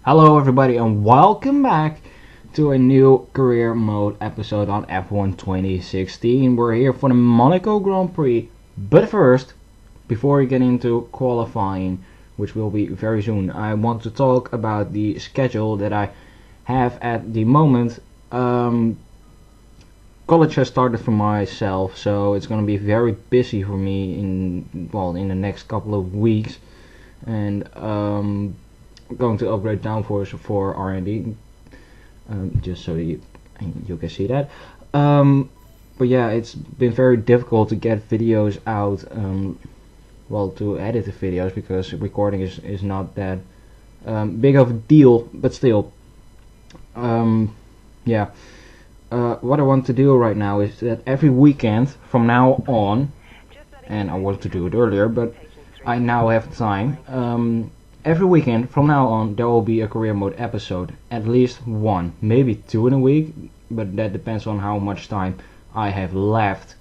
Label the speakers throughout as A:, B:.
A: Hello everybody and welcome back to a new career mode episode on F1 2016. We're here for the Monaco Grand Prix, but first, before we get into qualifying, which will be very soon, I want to talk about the schedule that I have at the moment. College has started for myself, so it's going to be very busy for me in the next couple of weeks, and going to upgrade downforce for R&D, just so you can see that. But yeah, it's been very difficult to get videos out, to edit the videos, because recording is not that big of a deal, but still. Yeah. What I want to do right now is that every weekend from now on, and I wanted to do it earlier, but I now have time. Every weekend from now on there will be a career mode episode, at least one, maybe two in a week, but that depends on how much time I have left.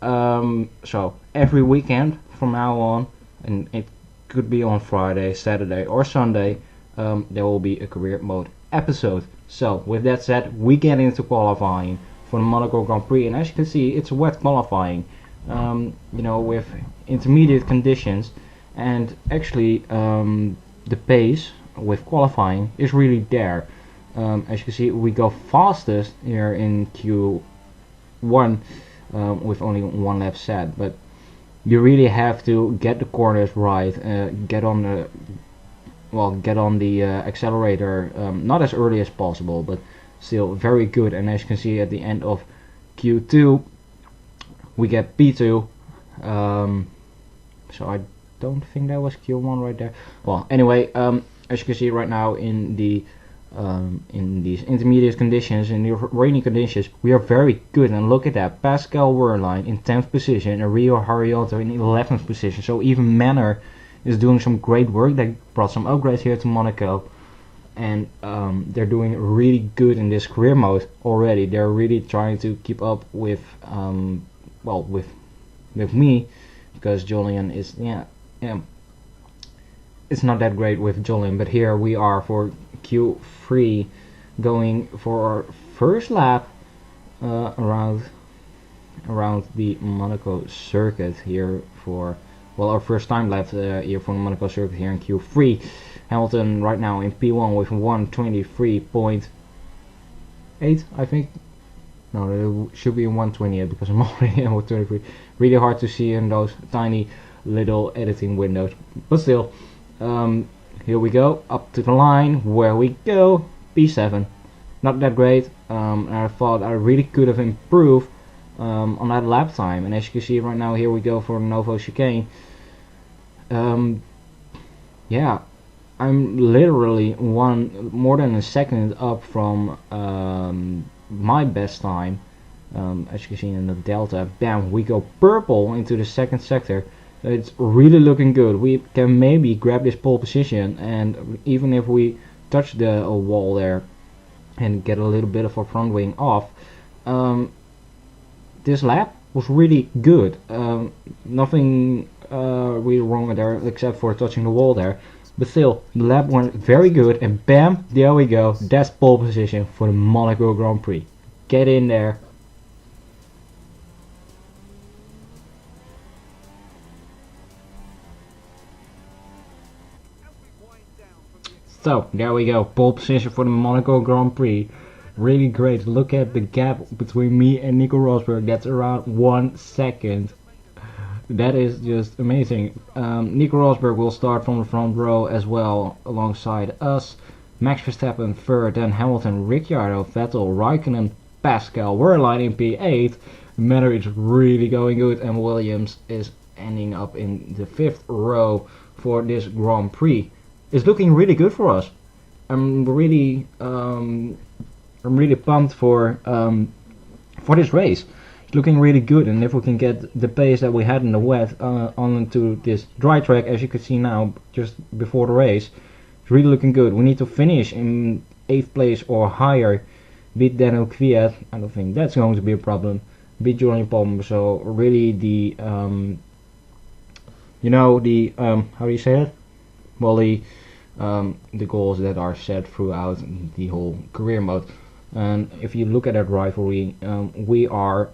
A: So every weekend from now on, and it could be on Friday, Saturday or Sunday, there will be a career mode episode. So with that said, we get into qualifying for the Monaco Grand Prix, and as you can see, it's wet qualifying, with intermediate conditions. And actually, the pace with qualifying is really there. As you can see, we go fastest here in Q1 with only one lap set, but you really have to get the corners right, get on the accelerator, not as early as possible, but still very good. And as you can see, at the end of Q2, we get P2. So I don't think that was Q1 right there. Well, anyway, as you can see right now in these intermediate conditions, in the rainy conditions, we are very good. And look at that, Pascal Wehrlein in 10th position and Rio Haryanto in 11th position. So even Manor is doing some great work. They brought some upgrades here to Monaco, and they're doing really good in this career mode already. They're really trying to keep up with with me, because Jolyon is it's not that great with Jolyon. But here we are for Q3, going for our first lap around the Monaco circuit here for our first time lap here for the Monaco circuit here in Q3. Hamilton right now in P1 with 123.8, I think. No, it should be in 128 because I'm already in 123. Really hard to see in those tiny little editing windows, but still, here we go up to the line where we go. P7, not that great. I thought I really could have improved on that lap time, and as you can see right now, here we go for the Novo chicane. Yeah, I'm literally more than a second up from my best time. As you can see in the delta, bam, we go purple into the second sector. It's really looking good. We can maybe grab this pole position, and even if we touch the wall there and get a little bit of a front wing off, this lap was really good. Nothing really wrong there except for touching the wall there, but still the lap went very good, and bam, there we go. That's pole position for the Monaco Grand Prix. Get in there. So there we go, pole position for the Monaco Grand Prix. Really great. Look at the gap between me and Nico Rosberg. That's around 1 second. That is just amazing. Nico Rosberg will start from the front row as well alongside us. Max Verstappen third, then Hamilton, Ricciardo, Vettel, Raikkonen, Pascal Wehrlein in P8. Manor is really going good, and Williams is ending up in the 5th row for this Grand Prix. It's looking really good for us. I'm really pumped for this race. It's looking really good, and if we can get the pace that we had in the wet onto this dry track, as you can see now, just before the race, it's really looking good. We need to finish in 8th place or higher, beat Daniel Kvyat. I don't think that's going to be a problem. Beat Julian Palmer. So really the how do you say it? Well, the the goals that are set throughout the whole career mode. And if you look at that rivalry, we are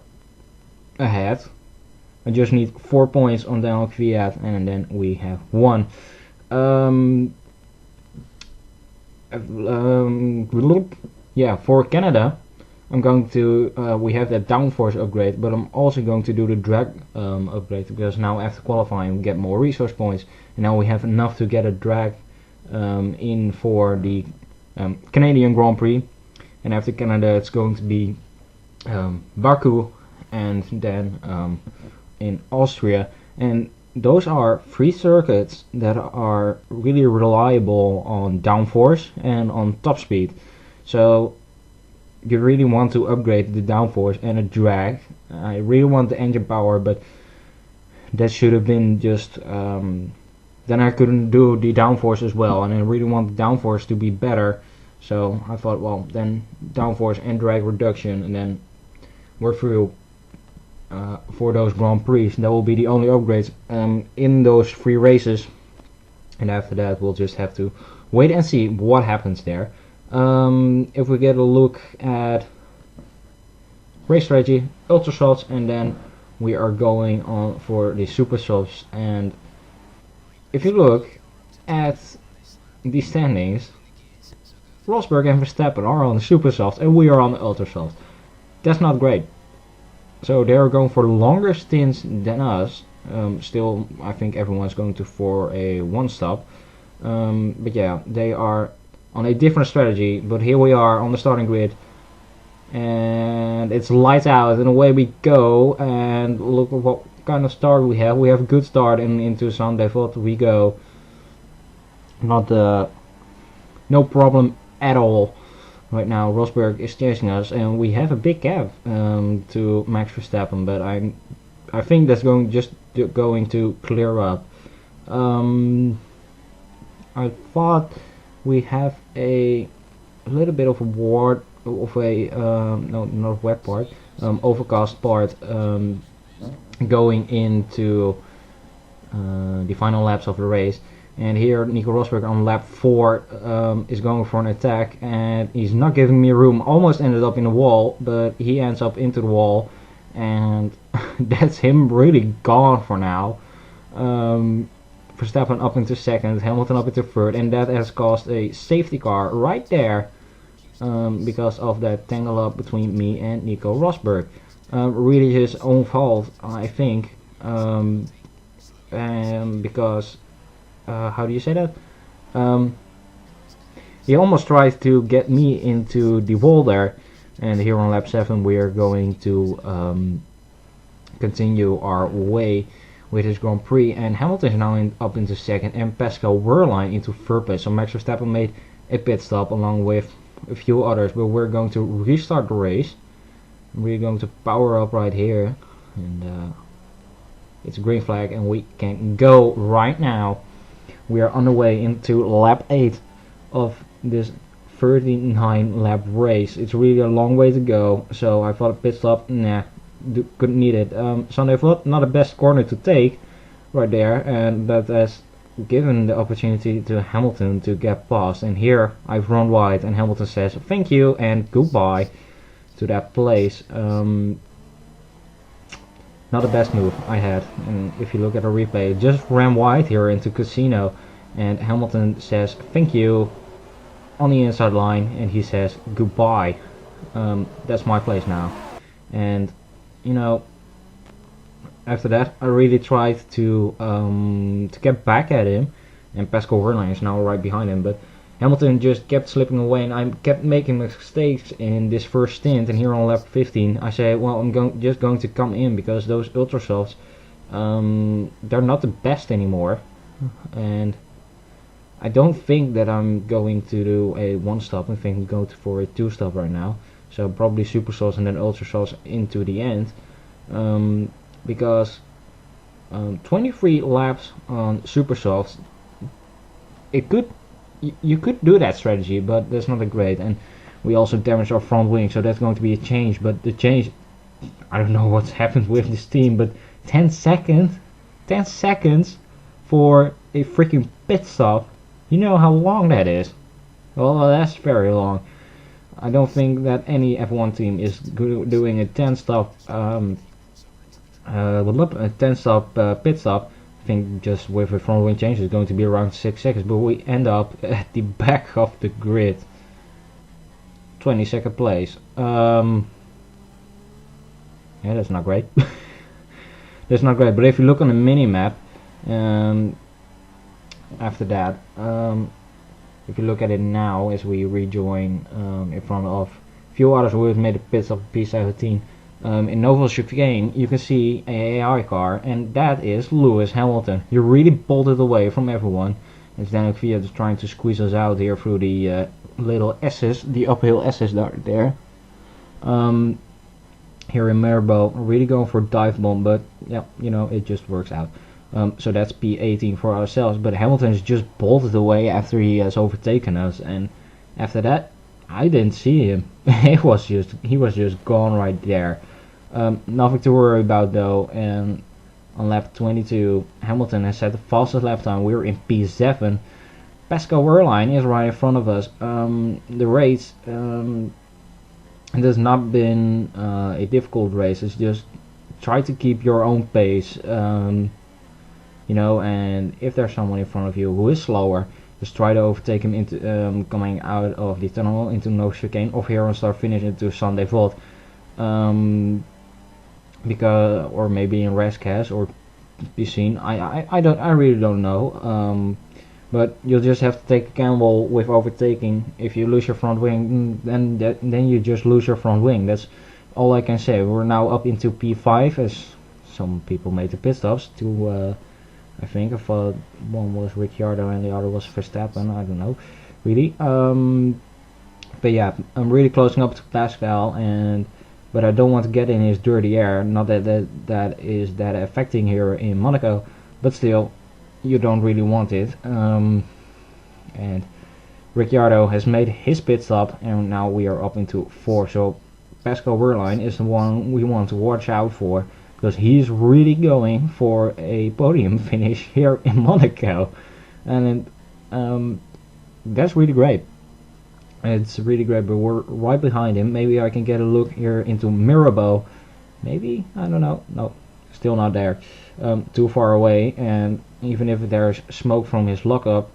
A: ahead. I just need 4 points on Daniel Kvyat, and then we have won. Yeah, for Canada, I'm going to, we have that downforce upgrade, but I'm also going to do the drag upgrade, because now after qualifying we get more resource points, and now we have enough to get a drag in for the Canadian Grand Prix. And after Canada it's going to be Baku, and then in Austria, and those are 3 circuits that are really reliable on downforce and on top speed. So you really want to upgrade the downforce and a drag. I really want the engine power, but that should have been just then I couldn't do the downforce as well, and I really want the downforce to be better. So I thought, well, then downforce and drag reduction, and then we're through for those Grand Prix. That will be the only upgrades in those 3 races, and after that we'll just have to wait and see what happens there. If we get a look at race strategy, ultra softs, and then we are going on for the super softs. And if you look at the standings, Rosberg and Verstappen are on the super softs and we are on the ultra softs. That's not great. So they are going for longer stints than us. Still, I think everyone's going to for a one stop. But yeah, they are on a different strategy. But here we are on the starting grid, and it's lights out, and away we go. And look at what kind of start we have. We have a good start into Sunday. Thought we go. Not no problem at all. Right now Rosberg is chasing us, and we have a big gap to Max Verstappen, but I think that's going to clear up. I thought we have a little bit of a ward of a no, not wet part, overcast part going into the final laps of the race. And here Nico Rosberg on lap 4 is going for an attack, and he's not giving me room. Almost ended up in the wall, but he ends up into the wall, and that's him really gone for now. Verstappen up into second, Hamilton up into third, and that has caused a safety car right there because of that tangle up between me and Nico Rosberg. Really his own fault, I think, because how do you say that? He almost tried to get me into the wall there, and here on lap 7 we are going to continue our way with his Grand Prix, and Hamilton is now up into second, and Pascal Wehrlein into third place. So Max Verstappen made a pit stop along with a few others, but we're going to restart the race. We're going to power up right here, and it's a green flag, and we can go right now. We are on the way into lap 8 of this 39 lap race. It's really a long way to go, so I thought a pit stop, nah, couldn't need it. Sunday Vlot, not the best corner to take right there, and that has given the opportunity to Hamilton to get past. And here I've run wide, and Hamilton says thank you and goodbye to that place. Not the best move I had, and if you look at the replay, just ran wide here into Casino, and Hamilton says thank you on the inside line, and he says goodbye. That's my place now. And you know, after that I really tried to get back at him, and Pascal Wehrlein is now right behind him, but Hamilton just kept slipping away, and I kept making mistakes in this first stint. And here on lap 15 I say, well, I'm just going to come in, because those ultra softs, they're not the best anymore, and I don't think that I'm going to do a one stop. I think I'm going for a 2 stop right now, so probably super softs and then ultra softs into the end, because 23 laps on super softs, you could do that strategy, but that's not a great. And we also damaged our front wing, so that's going to be a change. But the change, I don't know what's happened with this team, but 10 seconds for a freaking pit stop. You know how long that is? Well, that's very long. I don't think that any F1 team is doing a 10 stop a 10 stop pit stop. I think just with a front wing change it's going to be around 6 seconds, but we end up at the back of the grid. 22nd place. Yeah, that's not great. That's not great, but if you look on the mini map, after that, if you look at it now as we rejoin in front of a few others who have made a pit stop P17, in Novo Chicane you can see a AI car, and that is Lewis Hamilton. He really bolted away from everyone, as Daniel Kvyat is trying to squeeze us out here through the little S's, the uphill S's there. Here in Maribor, really going for a dive bomb, but yeah, you know, it just works out. So that's P18 for ourselves, but Hamilton has just bolted away after he has overtaken us, and after that I didn't see him. He was just gone right there. Nothing to worry about though, and on lap 22 Hamilton has set the fastest lap time. We're in P7. Pascal Wehrlein is right in front of us. The race it has not been a difficult race. It's just try to keep your own pace, you know, and if there's someone in front of you who is slower, just try to overtake him into coming out of the tunnel into No Chicane, or here on start finish into Sunday Vault, because, or maybe in Rascas or be seen. I really don't know. But you'll just have to take a gamble with overtaking. If you lose your front wing, then you just lose your front wing. That's all I can say. We're now up into P5, as some people made the pit stops. I think one was Ricciardo and the other was Verstappen. I don't know, really. But yeah, I'm really closing up to Pascal, but I don't want to get in his dirty air. Not that is that affecting here in Monaco, but still. You don't really want it, and Ricciardo has made his pit stop, and now we are up into 4. So Pascal Wehrlein is the one we want to watch out for, because he's really going for a podium finish here in Monaco, and that's really great. It's really great, but we're right behind him. Maybe I can get a look here into Maribor. Maybe, I don't know. No, still not there. Too far away, and even if there's smoke from his lockup,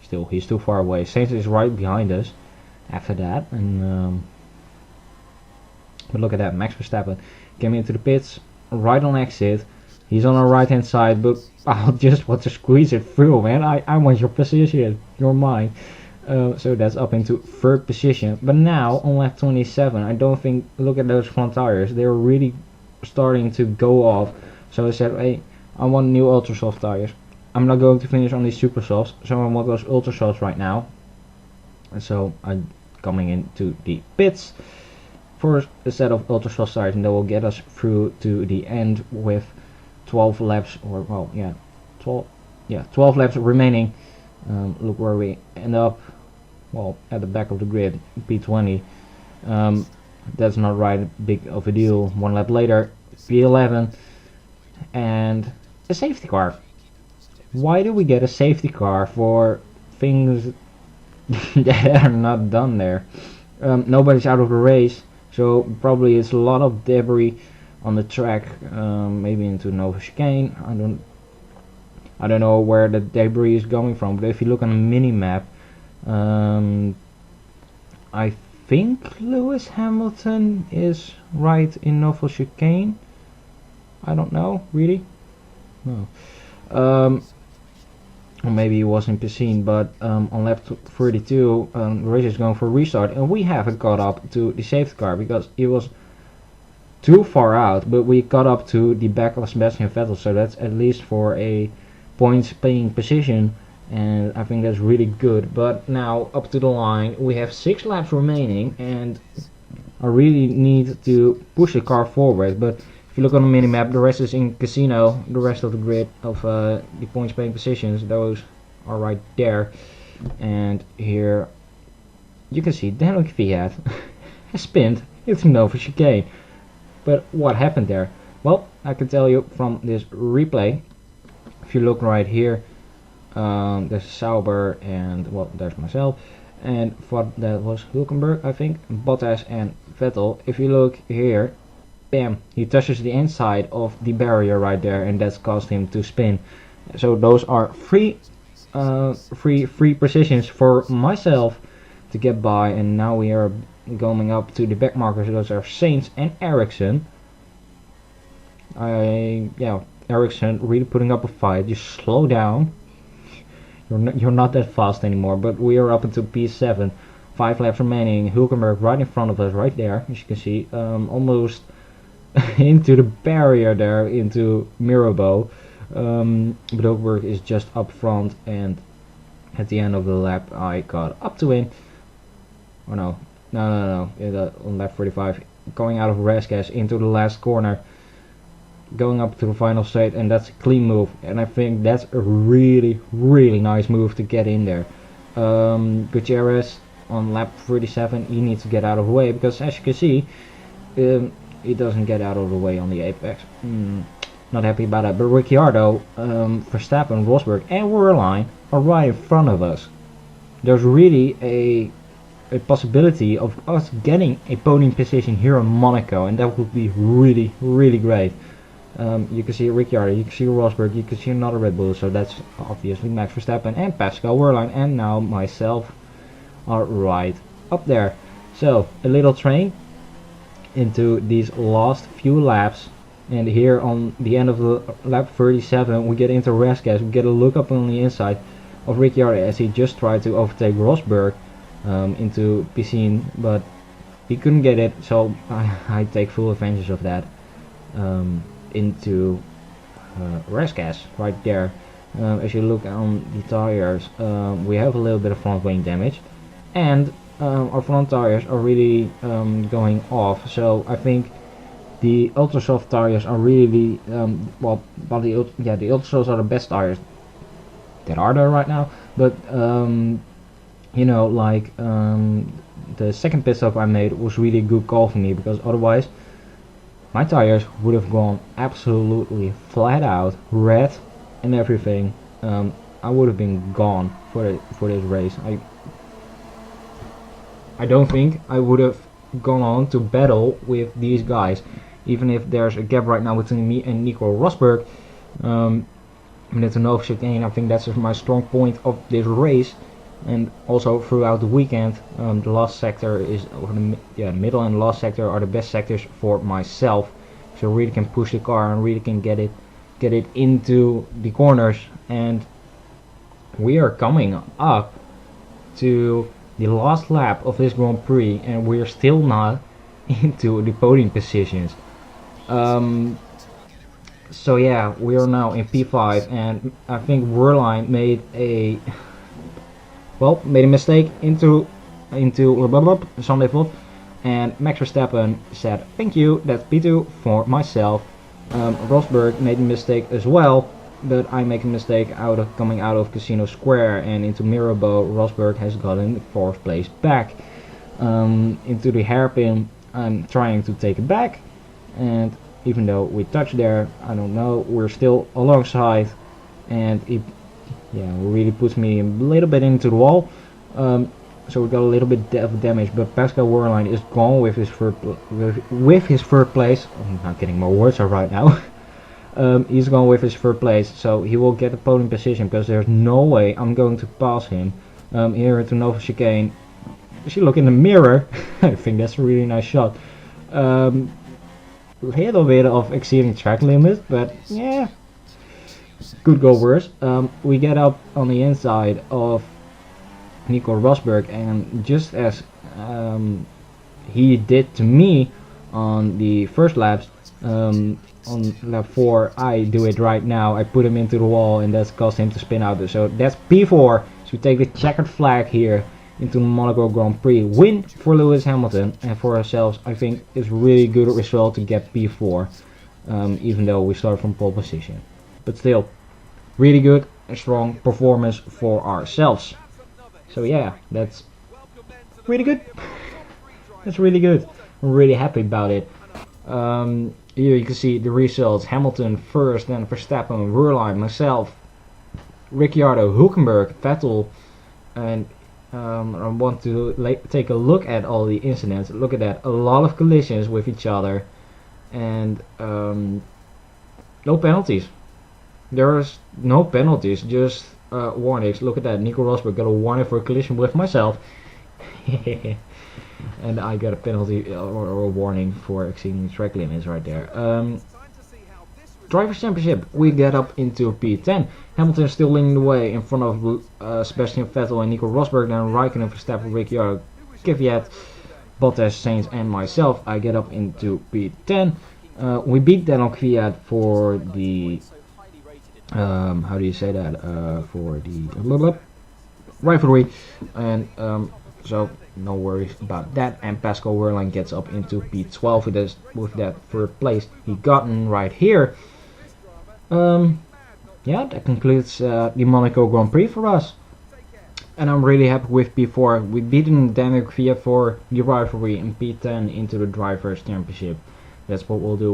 A: still he's too far away. Sainz is right behind us after that, and but look at that, Max Verstappen came into the pits right on exit. He's on our right hand side, but I just want to squeeze it through, man. I want your position, you're mine. So that's up into 3rd position. But now on lap 27, I don't think, look at those front tires, they're really starting to go off. So I said, hey, I want new ultra soft tires. I'm not going to finish on these super softs, so I want those ultra softs right now. And so I'm coming into the pits for a set of ultra soft tires, and that will get us through to the end with 12 laps, or well, yeah, 12 laps remaining. Look where we end up. Well, at the back of the grid, P20. That's not right big of a deal. 1 lap later, P11, and a safety car. Why do we get a safety car for things that are not done there? Nobody's out of the race, so probably it's a lot of debris on the track. Maybe into Nova Chicane. I don't know where the debris is going from, but if you look on the mini map, I think Lewis Hamilton is right in Nova Chicane. I don't know, really. No. Or maybe he wasn't seen, but on lap 32, the race is going for a restart, and we haven't caught up to the safety car because it was too far out. But we caught up to the back of Sebastian Vettel, so that's at least for a points paying position, and I think that's really good. But now up to the line, we have 6 laps remaining, and I really need to push the car forward. But if you look on the minimap, the rest is in Casino. The rest of the grid of the points paying positions, those are right there. And here you can see Daniel Kvyat has spinned into Nova Chicane. But what happened there? Well, I can tell you from this replay. If you look right here, There's Sauber and, well, there's myself. And that was Hülkenberg, I think, Bottas and Vettel. If you look here, bam, he touches the inside of the barrier right there, and that's caused him to spin. So those are free positions for myself to get by, and now we are going up to the back markers. Those are Sainz and Ericsson. Ericsson really putting up a fight. Just slow down. You're not that fast anymore, but we are up into P7. 5 laps remaining. Hülkenberg right in front of us, right there, as you can see, almost into the barrier there, into Mirabeau. But Hülkenberg is just up front, and at the end of the lap, I got up to win. Oh no, on lap 45, going out of Rasgas into the last corner, going up to the final straight, and that's a clean move, and I think that's a really nice move to get in there. Gutierrez on lap 37, he needs to get out of the way, because as you can see, he doesn't get out of the way on the apex. Not happy about that. But Ricciardo, Verstappen, Rosberg and Wehrlein are right in front of us. There's really a possibility of us getting a podium position here in Monaco, and that would be really great. You can see Ricciardo, you can see Rosberg, you can see another Red Bull, so that's obviously Max Verstappen and Pascal Wehrlein, and now myself are right up there. So a little train into these last few laps, and here on the end of the lap 37 we get into Rasgas. We get a look up on the inside of Ricciardo as he just tried to overtake Rosberg into Piscine, but he couldn't get it, so I take full advantage of that. Into Rasgas right there. As you look on the tires, we have a little bit of front wing damage, and our front tires are really going off, so I think the ultra soft tires are really the ultra softs are the best tires that are there right now, but you know, like the second pit stop I made was really a good call for me, because otherwise my tires would have gone absolutely flat out, red and everything. I would have been gone for this race. I don't think I would have gone on to battle with these guys, even if there's a gap right now between me and Nico Rosberg. Into Nova chicane, I think that's my strong point of this race, and also throughout the weekend. The last sector is, the middle and last sector are the best sectors for myself, so really can push the car and really can get it into the corners. And we are coming up to the last lap of this Grand Prix, and we're still not into the podium positions. So yeah, we are now in P5, and I think Wehrlein made a mistake into Sunday Vlot, and Max Verstappen said thank you, that's P2 for myself. Rosberg made a mistake as well, but I make a mistake coming out of Casino Square and into Mirabeau. Rosberg has gotten the 4th place back. Into the hairpin, I'm trying to take it back, and even though we touched there, I don't know, we're still alongside, and it really puts me a little bit into the wall. So we got a little bit of damage, but Pascal Wehrlein is gone with his third place. I'm not getting more words out right now. He's gone with his 3rd place, so he will get a podium position, because there's no way I'm going to pass him. Here into Nova chicane, if you look in the mirror, I think that's a really nice shot. Little bit of exceeding track limit, but yeah, could go worse. We get up on the inside of Nico Rosberg, and just as he did to me on the first laps, on lap 4, I do it right now. I put him into the wall, and that's caused him to spin out. So that's P4. So we take the checkered flag here into Monaco Grand Prix. Win for Lewis Hamilton, and for ourselves I think it's really good result to get P4, even though we start from pole position. But still, really good and strong performance for ourselves. So yeah, that's really good. That's really good. I'm really happy about it. Here you can see the results. Hamilton first, then Verstappen, Wehrlein, myself Ricciardo, Hülkenberg, Vettel, and I want to take a look at all the incidents. Look at that, a lot of collisions with each other, and no penalties. There's no penalties, just warnings. Look at that, Nico Rosberg got a warning for a collision with myself. And I got a penalty or a warning for exceeding track limits right there. Drivers' Championship, we get up into P10. Hamilton still leading the way in front of Sebastian Vettel and Nico Rosberg. Then Raikkonen, Verstappen, Ricciardo, Kvyat, Bottas, Sainz, and myself. I get up into P10. We beat Daniel Kvyat for the how do you say that? For the rivalry, and so no worries about that. And Pascal Wehrlein gets up into P12 with that third place he gotten right here. Yeah, that concludes the Monaco Grand Prix for us. And I'm really happy with P4. We beaten Daniel Kvyat for the rivalry in P10 into the Drivers' Championship. That's what we'll do.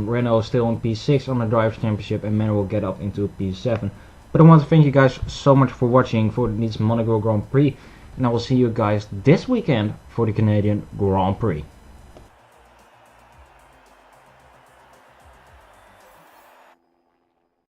A: Renault still in P6 on the Drivers' Championship, and Manuel will get up into P7. But I want to thank you guys so much for watching for this Monaco Grand Prix. And I will see you guys this weekend for the Canadian Grand Prix.